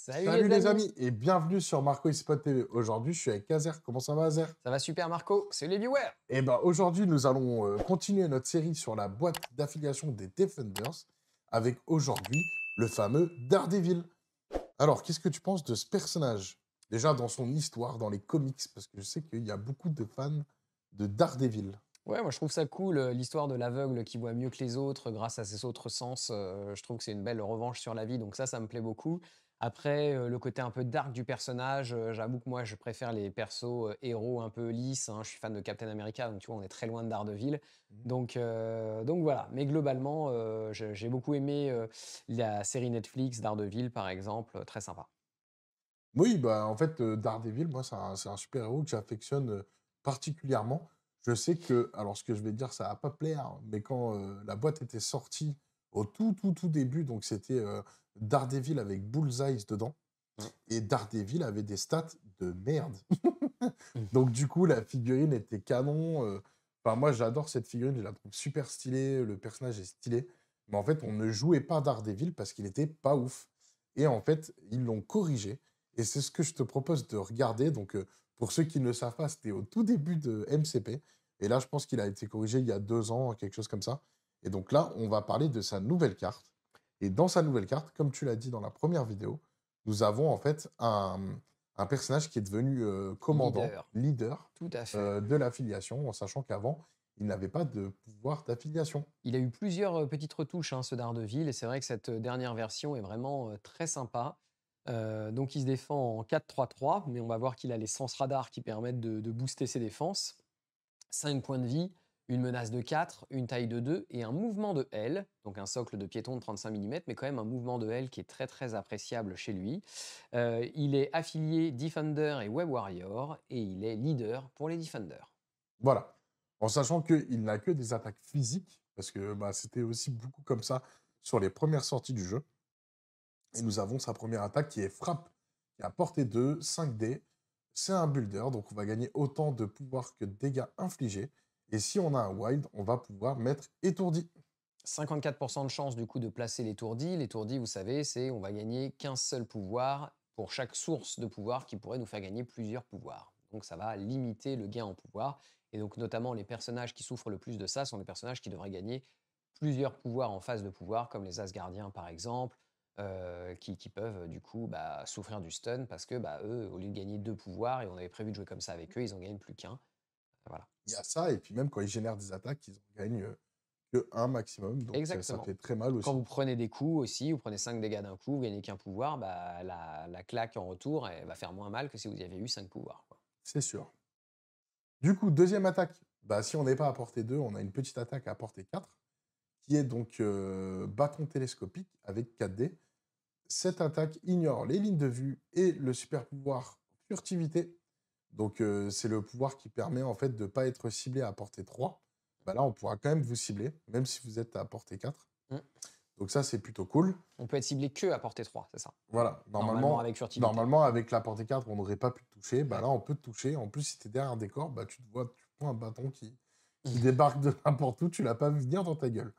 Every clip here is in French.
Salut Salut les les amis! amis et bienvenue sur Marco eSport TV. Aujourd'hui, je suis avec Azer. Comment ça va, Azer? Ça va super Marco, c'est les viewers! Eh ben, aujourd'hui, nous allons continuer notre série sur la boîte d'affiliation des Defenders avec aujourd'hui le fameux Daredevil. Alors, qu'est-ce que tu penses de ce personnage? Déjà dans son histoire, dans les comics, parce que je sais qu'il y a beaucoup de fans de Daredevil. Ouais, moi je trouve ça cool, l'histoire de l'aveugle qui voit mieux que les autres grâce à ses autres sens, je trouve que c'est une belle revanche sur la vie, donc ça me plaît beaucoup. Après, le côté un peu dark du personnage, j'avoue que moi je préfère les persos, héros un peu lisses, hein. Je suis fan de Captain America, donc tu vois, on est très loin de Daredevil. Mhm. Donc voilà. Mais globalement, j'ai beaucoup aimé, la série Netflix Daredevil par exemple, très sympa. Oui, bah, en fait, Daredevil, moi, c'est un super-héros que j'affectionne, particulièrement. Je sais que alors ce que je vais dire, ça va pas plaire, hein, mais quand, la boîte était sortie au tout début, donc c'était, Daredevil avec Bullseye dedans Mmh. et Daredevil avait des stats de merde. Mmh. Donc du coup, la figurine était canon, enfin moi, j'adore cette figurine, je la trouve super stylée, le personnage est stylé. Mais en fait, on ne jouait pas Daredevil parce qu'il était pas ouf et en fait, ils l'ont corrigé et c'est ce que je te propose de regarder. Donc, pour ceux qui ne le savent pas, c'était au tout début de MCP et là, je pense qu'il a été corrigé il y a 2 ans, quelque chose comme ça et donc là, on va parler de sa nouvelle carte et dans sa nouvelle carte, comme tu l'as dit dans la première vidéo, nous avons en fait un personnage qui est devenu, commandant, Leader, leader, tout à fait. de l'affiliation, en sachant qu'avant, il n'avait pas de pouvoir d'affiliation. Il a eu plusieurs, petites retouches, hein, ce Daredevil et c'est vrai que cette, dernière version est vraiment, très sympa. Donc il se défend en 4-3-3, mais on va voir qu'il a les sens radars qui permettent de booster ses défenses. 5 points de vie, une menace de 4, une taille de 2 et un mouvement de L, donc un socle de piéton de 35 millimètres, mais quand même un mouvement de L qui est très, très appréciable chez lui. Il est affilié Defender et Web Warrior et il est leader pour les Defenders. Voilà. En sachant qu'il n'a que des attaques physiques, parce que, bah, c'était aussi beaucoup comme ça sur les premières sorties du jeu et nous avons sa première attaque qui est frappe, qui est à portée de 5 dés. C'est un builder, donc on va gagner autant de pouvoir que de dégâts infligés et si on a un wild, on va pouvoir mettre étourdi. 54% de chance du coup de placer l'étourdi. L'étourdi, vous savez, c'est on va gagner qu'un seul pouvoir pour chaque source de pouvoir qui pourrait nous faire gagner plusieurs pouvoirs. Donc ça va limiter le gain en pouvoir. Et donc notamment les personnages qui souffrent le plus de ça sont les personnages qui devraient gagner plusieurs pouvoirs en phase de pouvoir, comme les Asgardiens par exemple, qui peuvent du coup souffrir du stun parce que eux, au lieu de gagner deux pouvoirs, et on avait prévu de jouer comme ça avec eux, ils en gagnent plus qu'un. Voilà. Il y a ça et puis même quand ils génèrent des attaques, ils en gagnent, que 1 maximum, donc ça Exactement. fait très mal Quand aussi. vous prenez des coups aussi, vous prenez 5 dégâts d'un coup, vous gagnez qu'un pouvoir, la claque en retour, elle va faire moins mal que si vous aviez eu 5 pouvoirs, quoi. C'est sûr. Du coup, deuxième attaque, bah, si on n'est pas à portée 2, on a une petite attaque à portée 4, qui est donc, bâton télescopique avec 4 dés. Cette attaque ignore les lignes de vue et le super pouvoir furtivité. Donc, c'est le pouvoir qui permet en fait de ne pas être ciblé à portée 3. Bah, là, on pourra quand même vous cibler, même si vous êtes à portée 4. Mmh. Donc ça, c'est plutôt cool. On peut être ciblé que à portée 3, c'est ça? Voilà, Normalement avec furtivité. normalement avec la portée 4, on n'aurait pas pu te toucher. Bah, Ouais. là, on peut te toucher. En plus, si tu es derrière un décor, bah, tu te vois, tu prends un bâton qui débarque de n'importe où, tu l'as pas vu venir dans ta gueule.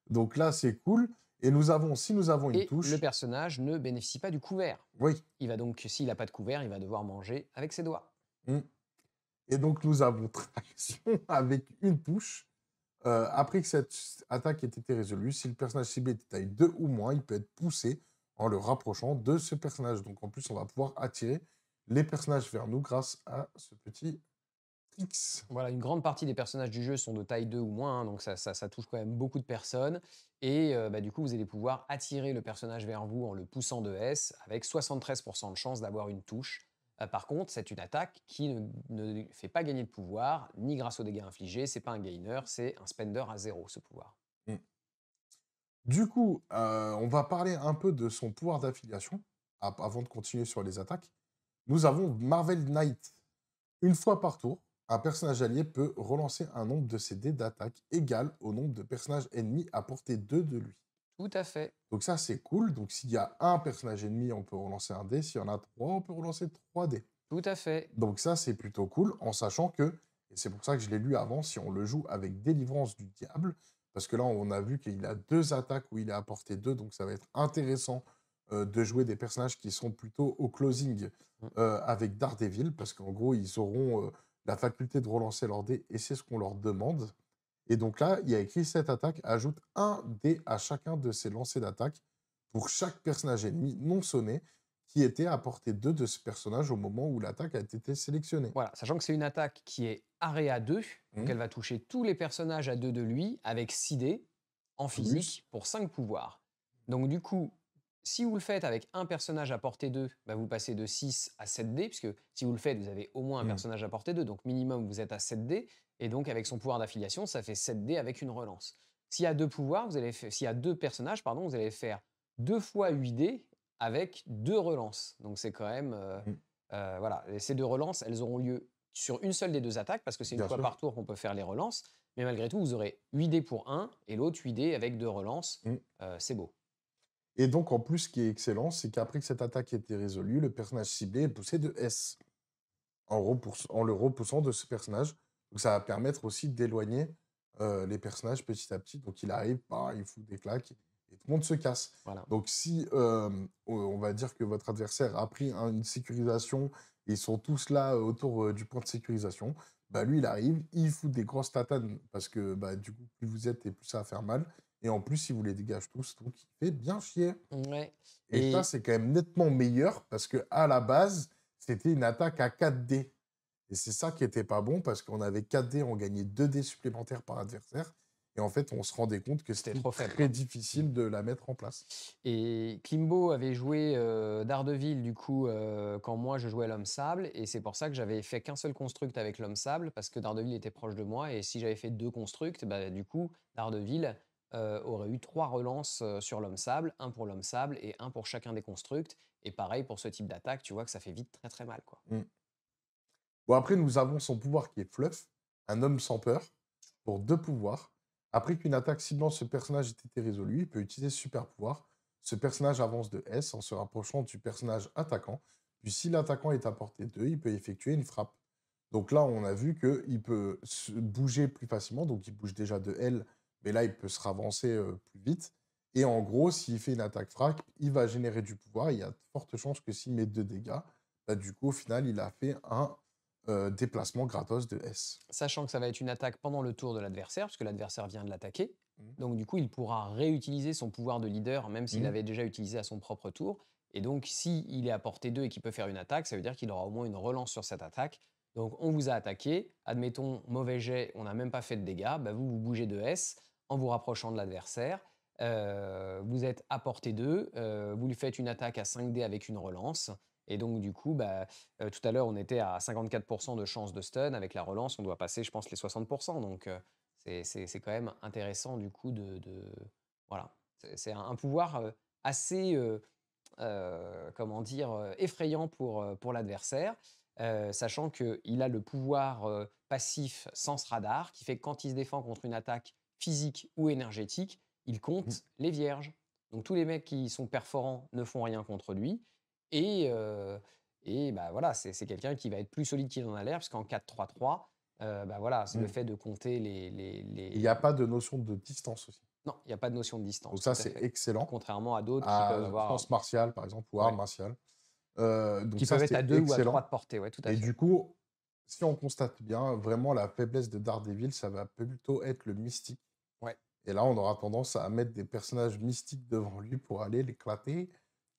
Donc là, c'est cool et si nous avons une Et le touche, personnage ne bénéficie pas du couvert. oui, Il va donc, s'il a pas de couvert, il va devoir manger avec ses doigts. mmh et donc nous avons traction avec une touche. Après que cette attaque ait été résolue, si le personnage ciblé est de taille 2 ou moins, il peut être poussé en le rapprochant de ce personnage. Donc en plus, on va pouvoir attirer les personnages vers nous grâce à ce petit tricks. Voilà, une grande partie des personnages du jeu sont de taille 2 ou moins, hein, donc ça touche quand même beaucoup de personnes. Et du coup, vous allez pouvoir attirer le personnage vers vous en le poussant de S, avec 73% de chance d'avoir une touche. Par contre, c'est une attaque qui ne fait pas gagner de pouvoir, ni grâce aux dégâts infligés, c'est pas un gainer, c'est un spender à zéro, ce pouvoir. Mmh. Du coup, on va parler un peu de son pouvoir d'affiliation, avant de continuer sur les attaques. Nous avons Marvel Knight. Une fois par tour, un personnage allié peut relancer un nombre de ses dés d'attaque égal au nombre de personnages ennemis à portée 2 de lui. Tout à fait, Donc ça, c'est cool. Donc s'il y a un personnage ennemi, on peut relancer un dé. S'il y en a 3, on peut relancer 3 dés. tout à fait. Donc ça, c'est plutôt cool, en sachant que, et c'est pour ça que je l'ai lu avant, si on le joue avec Délivrance du Diable, parce que là, on a vu qu'il a 2 attaques où il est à portée 2, donc ça va être intéressant de jouer des personnages qui sont plutôt au closing, Mmh. avec Daredevil parce qu'en gros, ils auront, la faculté de relancer leur dé et c'est ce qu'on leur demande et donc là, il y a écrit: «Cette attaque ajoute un dé à chacun de ses lancers d'attaque pour chaque personnage ennemi non sonné qui était à portée 2 de ce personnage au moment où l'attaque a été sélectionnée». Voilà, sachant que c'est une attaque qui est arrée à 2, donc Mmh. elle va toucher tous les personnages à 2 de lui avec 6 dés en Plus physique pour 5 pouvoirs. Donc du coup, si vous le faites avec un personnage à portée 2, bah, vous passez de 6 à 7 dés, puisque si vous le faites, vous avez au moins un mmh, personnage à portée 2, donc minimum vous êtes à 7 dés, et donc avec son pouvoir d'affiliation, ça fait 7 dés avec une relance. S'il y a deux pouvoirs, s'il y a deux personnages, pardon, vous allez faire 2 fois 8 dés avec 2 relances. Donc c'est quand même mmh, voilà, et ces 2 relances, elles auront lieu sur une seule des 2 attaques parce que c'est une bien fois sûr. par tour qu'on peut faire les relances. Mais malgré tout, vous aurez 8 dés pour un et l'autre 8 dés avec 2 relances. Mmh. C'est beau. Et donc en plus, ce qui est excellent, c'est qu'après que cette attaque ait été résolue, le personnage ciblé est poussé de S. En le repoussant de ce personnage. Donc ça va permettre aussi d'éloigner, les personnages petit à petit. Donc il arrive, bah, il fout des claques et tout le monde se casse. Voilà. Donc si, on va dire que votre adversaire a pris une sécurisation, ils sont tous là, autour, du point de sécurisation, bah, lui il arrive, il fout des grosses tatanes parce que, bah, du coup, plus vous êtes et plus ça va faire mal et en plus, il vous les dégage tous, donc il fait bien chier. Ouais, Et ça, et c'est quand même nettement meilleur parce que à la base, c'était une attaque à 4 dés. Et c'est ça qui était pas bon parce qu'on avait 4 dés, on gagnait 2 dés supplémentaires par adversaire. Et en fait, on se rendait compte que c'était c'était trop faible, très quoi. Mmh. difficile de la mettre en place. Et Klimbo avait joué, Daredevil du coup, quand moi je jouais l'Homme Sable, et c'est pour ça que j'avais fait qu'un seul construct avec l'Homme Sable parce que Daredevil était proche de moi, et si j'avais fait 2 constructs, bah, du coup Daredevil, aurait eu 3 relances, sur l'Homme Sable, un pour l'Homme Sable et un pour chacun des constructs, et pareil pour ce type d'attaque, tu vois que ça fait vite très, très mal, quoi. Mmh. Bon, après, nous avons son pouvoir qui est Fluff, un homme sans peur, pour 2 pouvoirs. Après qu'une attaque ciblant ce personnage ait été résolue, il peut utiliser ce super pouvoir. Ce personnage avance de S en se rapprochant du personnage attaquant. Puis si l'attaquant est à portée 2, il peut effectuer une frappe. Donc là, on a vu qu'il peut se bouger plus facilement, donc il bouge déjà de L, mais là, il peut se ravancer plus vite. Et en gros, s'il fait une attaque frappe, il va générer du pouvoir. Il y a de fortes chances que s'il met 2 dégâts, bah, du coup, au final, il a fait un déplacement gratos de S. Sachant que ça va être une attaque pendant le tour de l'adversaire, puisque l'adversaire vient de l'attaquer. Mmh. Donc du coup, il pourra réutiliser son pouvoir de leader, même s'il Mmh. l'avait déjà utilisé à son propre tour. Et donc, si il est à portée 2 et qu'il peut faire une attaque, ça veut dire qu'il aura au moins une relance sur cette attaque. Donc on vous a attaqué, admettons, mauvais jet, on n'a même pas fait de dégâts, bah, vous, vous bougez de S en vous rapprochant de l'adversaire. Vous êtes à portée 2, vous lui faites une attaque à 5 dés avec une relance. Et donc du coup, bah, tout à l'heure, on était à 54 de chance de stun. Avec la relance, on doit passer, je pense, les 60. Donc, c'est quand même intéressant du coup voilà. C'est un pouvoir, assez, comment dire? Effrayant pour l'adversaire, sachant qu'il a le pouvoir, passif Sens Radar qui fait que quand il se défend contre une attaque physique ou énergétique, il Mmh. compte les vierges. Donc tous les mecs qui sont perforants ne font rien contre lui, et bah, voilà, c'est quelqu'un qui va être plus solide qu'il en a l'air puisqu'en 4-3-3, bah, voilà, c'est le Mmh. fait de compter Il n'y a pas de notion de distance aussi. non, il y a pas de notion de Donc distance, tout ça, à c'est fait. excellent. Contrairement à d'autres qui À peuvent avoir sens martial, par exemple, ou art ouais, martial. Donc qui ça, peuvent être c'est à 2 ou à 3 excellent. de portée, ouais, tout à Et fait. du coup, si on constate bien, vraiment la faiblesse de Daredevil, ça va plutôt être le mystique. Ouais, Et là, on aura tendance à mettre des personnages mystiques devant lui pour aller l'éclater,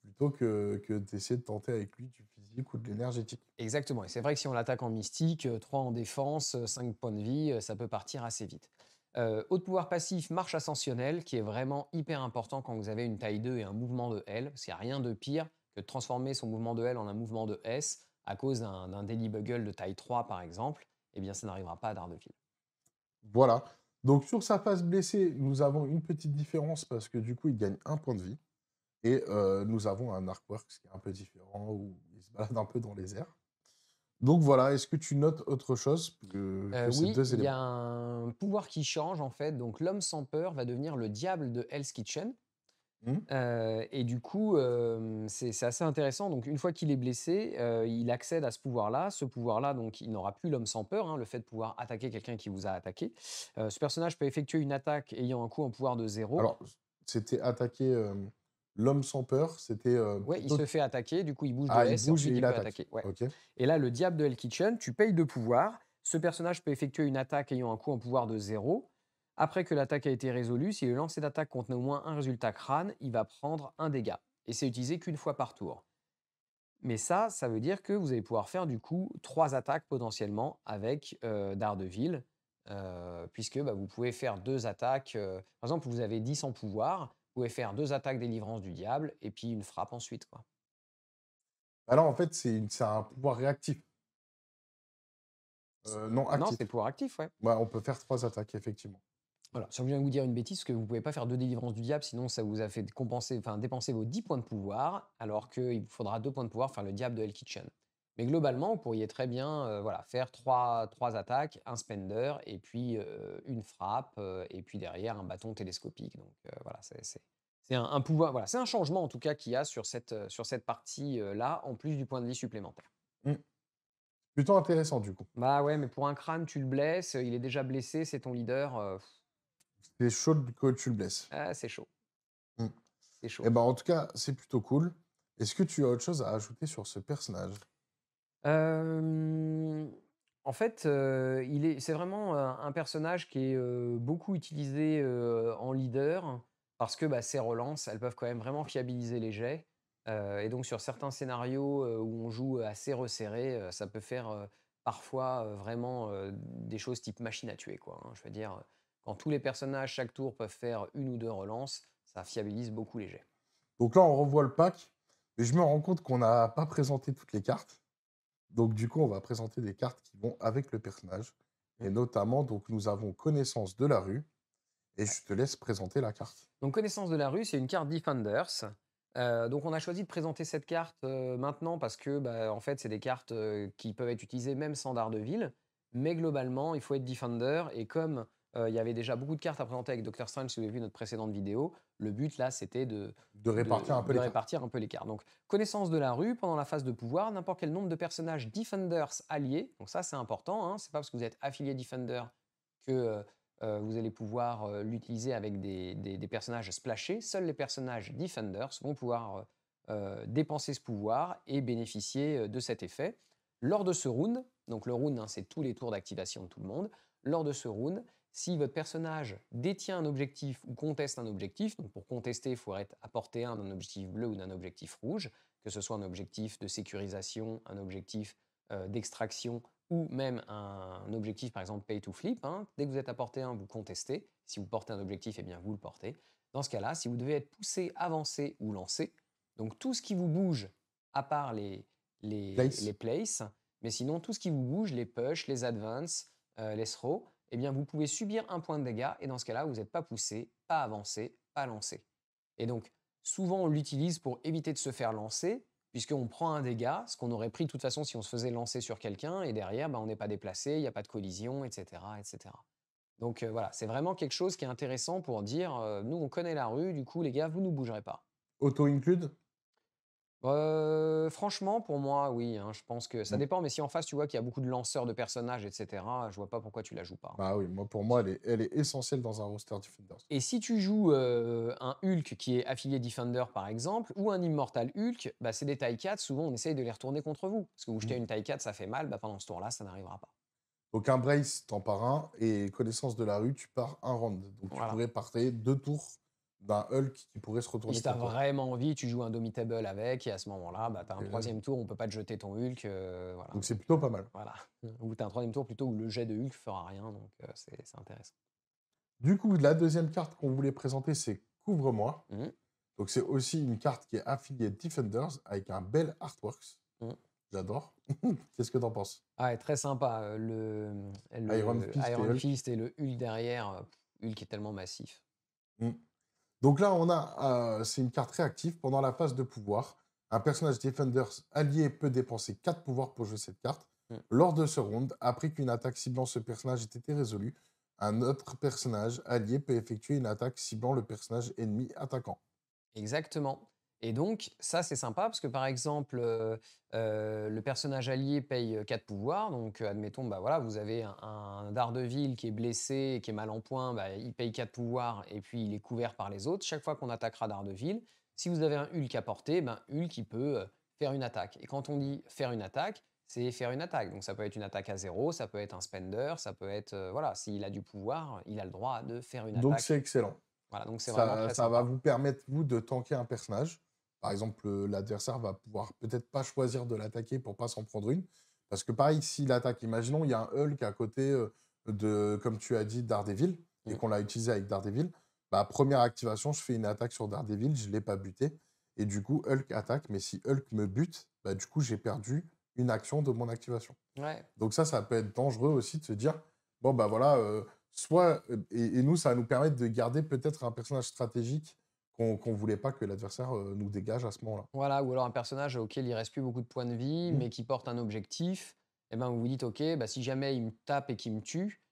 plutôt que d'essayer de tenter avec lui du physique ou de l'énergétique. exactement, et c'est vrai que si on l'attaque en mystique, 3 en défense, 5 points de vie, ça peut partir assez vite. Autre pouvoir passif, marche ascensionnelle, qui est vraiment hyper important quand vous avez une taille 2 et un mouvement de L, parce qu'il y a rien de pire que de transformer son mouvement de L en un mouvement de S à cause d'un Daily Bugle de taille 3 par exemple. Eh bien, ça n'arrivera pas à Daredevil. Voilà. Donc sur sa phase blessée, nous avons une petite différence parce que du coup, il gagne un point de vie. Et nous avons un artwork qui est un peu différent, où il se balade un peu dans les airs. Donc voilà, est-ce que tu notes autre chose que ces Oui, 2 il y a éléments? un pouvoir qui change en fait, donc l'homme sans peur va devenir le diable de Hell's Kitchen. Mmh, Et du coup, c'est assez intéressant. Donc une fois qu'il est blessé, il accède à ce pouvoir-là. Ce pouvoir-là, donc il n'aura plus l'homme sans peur, hein, le fait de pouvoir attaquer quelqu'un qui vous a attaqué. Ce personnage peut effectuer une attaque ayant un coût en pouvoir de 0. alors, c'était attaquer, L'homme sans peur, c'était, Ouais, il plutôt se fait attaquer, du coup, il bouge de ah, il S et bouge et ensuite il il peut attaque. attaquer. Ouais. OK. Et là, le diable de Hell Kitchen, tu payes 2 pouvoirs. Ce personnage peut effectuer une attaque ayant un coût en pouvoir de 0. Après que l'attaque a été résolue, si le lancer d'attaque contenait au moins un résultat crâne, il va prendre un dégât. Et c'est utilisé qu'une fois par tour. Mais ça veut dire que vous allez pouvoir faire du coup 3 attaques potentiellement avec, Daredevil, puisque, bah, vous pouvez faire 2 attaques, par exemple, vous avez 10 en pouvoir, vous pouvez faire 2 attaques délivrance du diable et puis une frappe ensuite, quoi. Bah, là, en fait, c'est un pouvoir réactif, non Non, actif. c'est le pouvoir actif, ouais. Ouais, on peut faire 3 attaques, effectivement. Voilà, si je viens de vous dire une bêtise, parce que vous pouvez pas faire 2 délivrances du diable, sinon ça vous a fait compenser enfin dépenser vos 10 points de pouvoir, alors qu'il vous faudra 2 points de pouvoir pour faire le diable de Hell Kitchen. Mais globalement, vous pourriez très bien, voilà, faire trois attaques, un spender et puis, une frappe, et puis derrière un bâton télescopique. Donc, voilà, c'est un pouvoir voilà, c'est un changement en tout cas qu'il y a sur cette partie, là, en plus du point de vie supplémentaire. Mmh. Plutôt intéressant, du coup. Bah, ouais, mais pour un crâne, tu le blesses, il est déjà blessé, c'est ton leader, C'est chaud que tu le blesses. ah, c'est chaud, Mmh. c'est chaud. Et ben, en tout cas, c'est plutôt cool. Est-ce que tu as autre chose à ajouter sur ce personnage? Hem, En fait, c'est vraiment, un personnage qui est, beaucoup utilisé, en leader parce que, bah, ses relances, elles peuvent quand même vraiment fiabiliser les jets, et donc sur certains scénarios, où on joue assez resserré, ça peut faire, parfois, vraiment, des choses type machine à tuer, quoi, hein. Je veux dire, quand tous les personnages, chaque tour, peuvent faire une ou 2 relances, ça fiabilise beaucoup les jets. Donc là, on revoit le pack, mais je me rends compte qu'on n'a pas présenté toutes les cartes. Donc du coup, on va présenter des cartes qui vont avec le personnage Mmh, et notamment, donc nous avons connaissance de la rue et ouais. je te laisse présenter la carte. Donc connaissance de la rue, c'est une carte Defenders. Donc on a choisi de présenter cette carte, maintenant parce que, bah, en fait, c'est des cartes, qui peuvent être utilisées même sans Daredevil. Mais globalement, il faut être Defender et comme, il y avait déjà beaucoup de cartes à présenter avec Doctor Strange, si vous avez vu notre précédente vidéo, le but là, c'était De répartir un peu de les cartes. répartir un peu les cartes. Donc connaissance de la rue, pendant la phase de pouvoir, n'importe quel nombre de personnages Defenders alliés, donc ça, c'est important, hein, c'est pas parce que vous êtes affilié Defender que, vous allez pouvoir, l'utiliser avec des personnages splashés. Seuls les personnages Defenders vont pouvoir, dépenser ce pouvoir et bénéficier, de cet effet. Lors de ce round, donc le round, hein, c'est tous les tours d'activation de tout le monde. Lors de ce round, si votre personnage détient un objectif ou conteste un objectif, donc pour contester, il faut être à portée 1 d'un objectif bleu ou d'un objectif rouge, que ce soit un objectif de sécurisation, un objectif, d'extraction ou même un objectif, par exemple, pay to flip, hein. Dès que vous êtes à portée 1, vous contestez. Si vous portez un objectif, eh bien, vous le portez. Dans ce cas-là, si vous devez être poussé, avancé ou lancé, donc tout ce qui vous bouge, à part les Place. places, mais sinon tout ce qui vous bouge, les push, les advance, les throw, eh bien, vous pouvez subir un point de dégâts et dans ce cas-là, vous n'êtes pas poussé, pas avancé, pas lancé. Et donc, souvent, on l'utilise pour éviter de se faire lancer, puisqu'on prend un dégât, ce qu'on aurait pris de toute façon si on se faisait lancer sur quelqu'un, et derrière, bah, on n'est pas déplacé, il n'y a pas de collision, etc. etc. Donc voilà, c'est vraiment quelque chose qui est intéressant pour dire, nous, on connaît la rue, du coup, les gars, vous ne nous bougerez pas. Auto-include? Franchement, pour moi, oui, hein, je pense que ça Mmh. dépend, mais si en face, tu vois qu'il y a beaucoup de lanceurs de personnages, etc., je vois pas pourquoi tu la joues pas, hein. Bah oui, moi, pour moi, elle est essentielle dans un roster Defenders. Et si tu joues, un Hulk qui est affilié Defender, par exemple, ou un Immortal Hulk, bah, c'est des taille 4, souvent on essaye de les retourner contre vous. Parce que vous jetez Mmh. une taille 4, ça fait mal, bah, pendant ce tour-là, ça n'arrivera pas. Donc un brace, t'en pars un et connaissance de la rue, tu pars un round. Donc tu Voilà. pourrais partir 2 tours d'un Hulk qui pourrait se Et retourner si tu as contre toi. vraiment envie, tu joues un Domitable avec, et à ce moment-là, bah, tu as un Et là, 3e tour, on peut pas te jeter ton Hulk, voilà, donc c'est donc plutôt pas mal. voilà. Ou tu as un 3e tour plutôt où le jet de Hulk fera rien, donc c'est intéressant. Du coup, la deuxième carte qu'on voulait présenter, c'est Couvre-moi. Mmh, Donc c'est aussi une carte qui est affiliée Defenders avec un bel artworks. mmh. J'adore. Qu'est-ce que t'en penses? Ah ouais, très sympa, Iron le Fist et Iron Hulk. Fist et le Hulk derrière, Hulk est tellement massif. Mmh. Donc là, on a, c'est une carte réactive pendant la phase de pouvoir. Un personnage Defenders allié peut dépenser 4 pouvoirs pour jouer cette carte. Mmh. Lors de ce round, après qu'une attaque ciblant ce personnage ait été résolue, un autre personnage allié peut effectuer une attaque ciblant le personnage ennemi attaquant. Exactement. Et donc ça, c'est sympa parce que, par exemple, le personnage allié paye, 4 pouvoirs. Donc, admettons, bah, voilà, vous avez un Daredevil qui est blessé et qui est mal en point, bah, il paye 4 pouvoirs et puis il est couvert par les autres. Chaque fois qu'on attaquera Daredevil, Si vous avez un Hulk à portée, ben, Hulk, il peut faire une attaque. Et quand on dit faire une attaque, c'est faire une attaque. Donc ça peut être une attaque à 0, ça peut être un spender, ça peut être, voilà, s'il a du pouvoir, il a le droit de faire une Donc attaque. c'est excellent. Voilà, donc c'est vraiment Ça très ça va sympa. vous permettre, vous, de tanker un personnage. Par exemple, l'adversaire va pouvoir peut-être pas choisir de l'attaquer pour pas s'en prendre une. Parce que pareil, s'il attaque, imaginons, il y a un Hulk à côté, de comme tu as dit, Daredevil et Mmh. qu'on l'a utilisé avec Daredevil, bah, première activation, je fais une attaque sur Daredevil, je l'ai pas buté et du coup, Hulk attaque, mais si Hulk me bute, bah, du coup, j'ai perdu une action de mon activation. Ouais. Donc ça peut être dangereux aussi de se dire: «Bon, bah, voilà, soit» et nous, ça va nous permettre de garder peut-être un personnage stratégique qu'on voulait pas que l'adversaire, nous dégage à ce moment-là. Voilà, ou alors un personnage auquel il reste plus beaucoup de points de vie, Mmh. mais qui porte un objectif, et ben, vous vous dites: «OK, bah, si jamais il me tape et qu'il me tue,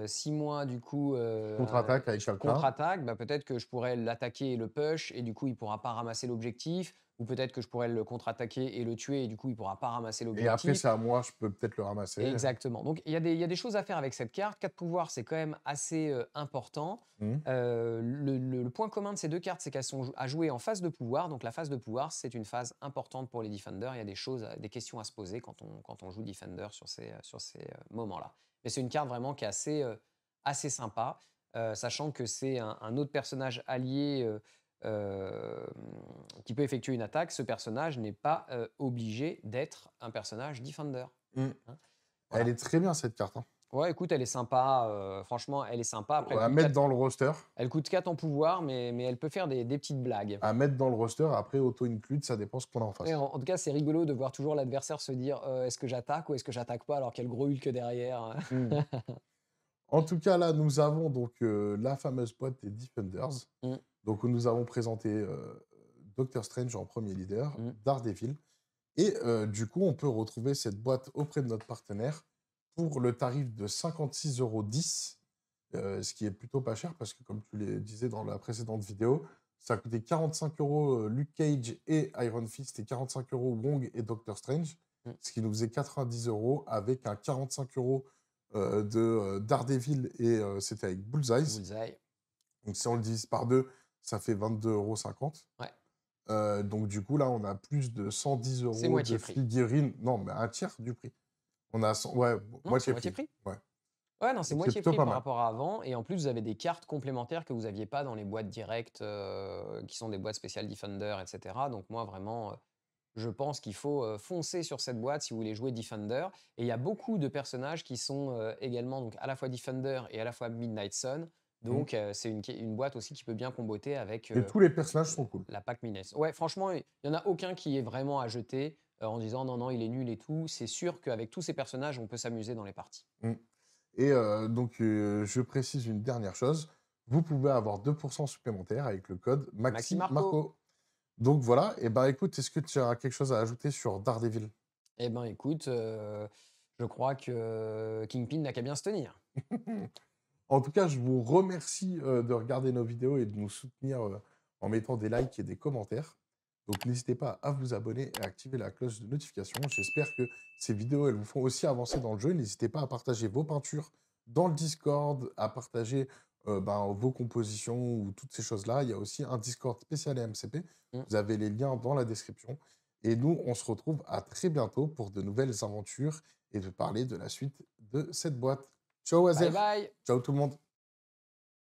si moi du coup, Je contre-attaque avec je quelqu'un contre-attaque, bah, peut-être que je pourrais l'attaquer et le push et du coup il pourra pas ramasser l'objectif, ou peut-être que je pourrais le contre-attaquer et le tuer et du coup il pourra pas ramasser et après l'objectif». c'est à moi, je peux peut-être le ramasser. Exactement. Donc il y a des choses à faire avec cette carte. 4 pouvoirs, c'est quand même assez, important. Mmh. Le point commun de ces 2 cartes, c'est qu'elles sont à jouer en phase de pouvoir. Donc la phase de pouvoir, c'est une phase importante pour les defenders. Il y a des choses, des questions à se poser quand on joue defender sur ces moments-là. Mais c'est une carte vraiment qui est assez sympa, sachant que c'est un autre personnage allié, hem, qui peut effectuer une attaque. Ce personnage n'est pas, obligé d'être un personnage defender. Mmh. Hein. Elle Voilà. est très bien cette carte, hein. Ouais, écoute, elle est sympa, franchement, elle est sympa. Après, On va mettre dans le roster elle coûte 4 en pouvoir, mais elle peut faire des petites blagues. à mettre dans le roster, après auto include, ça dépend ce qu'on a en Et face. en tout cas, c'est rigolo de voir toujours l'adversaire se dire: «Est-ce que j'attaque ou est-ce que j'attaque pas?» alors qu'il y a le gros Hulk derrière. Mmh. En tout cas, là, nous avons donc, la fameuse boîte des Defenders. Mmh, Donc où nous avons présenté, Doctor Strange en premier leader, mmh. Daredevil et du coup, on peut retrouver cette boîte auprès de notre partenaire pour le tarif de 56,10 €, ce qui est plutôt pas cher parce que comme tu le disais dans la précédente vidéo, ça coûtait 45 €, Luke Cage et Iron Fist et 45 € Wong et Doctor Strange, Mmh. ce qui nous faisait 90 € avec un 45 €, de, Daredevil et c'était avec Bullseye. Bullseye. Donc si on le divise par 2, ça fait 22,50 €. Ouais, Donc du coup, là, on a plus de 110 c'est € de moitié prix. figurines. Non, mais un tiers du prix. On a 100 ouais, Non, c'est moitié moitié prix. prix. Ouais, Ouais, non, c'est donc c'est moitié plutôt prix pas par mal. rapport à avant, et en plus, vous avez des cartes complémentaires que vous aviez pas dans les boîtes directes, qui sont des boîtes spéciales Defender et cetera. Donc moi, vraiment, je pense qu'il faut, foncer sur cette boîte si vous voulez jouer Defender, et il y a beaucoup de personnages qui sont, également donc à la fois Defender et à la fois Midnight Sun. Mmh Donc c'est une boîte aussi qui peut bien comboter avec, et tous les personnages sont cool. la pack Midnight. Ouais, franchement, il y en a aucun qui est vraiment à jeter, en disant: «Non, non, il est nul et tout». C'est sûr qu'avec tous ces personnages, on peut s'amuser dans les parties. Mmh et donc je précise une dernière chose, vous pouvez avoir 2 supplémentaires avec le code Maxi Marco. MAXIMARCO. Donc voilà et ben, écoute, est-ce que tu as quelque chose à ajouter sur Daredevil? Eh ben, écoute, je crois que Kingpin n'a qu'à bien se tenir. En tout cas, je vous remercie, de regarder nos vidéos et de nous soutenir, en mettant des likes et des commentaires. Donc n'hésitez pas à vous abonner et à activer la cloche de notification. J'espère que ces vidéos, elles vous font aussi avancer dans le jeu. N'hésitez pas à partager vos peintures dans le Discord, à partager, ben, vos compositions ou toutes ces choses-là. Il y a aussi un Discord spécial MCP. Mmh. Vous avez les liens dans la description et nous, on se retrouve à très bientôt pour de nouvelles aventures et de parler de la suite de cette boîte. Ciao Bye Azer, bye! ciao tout le monde.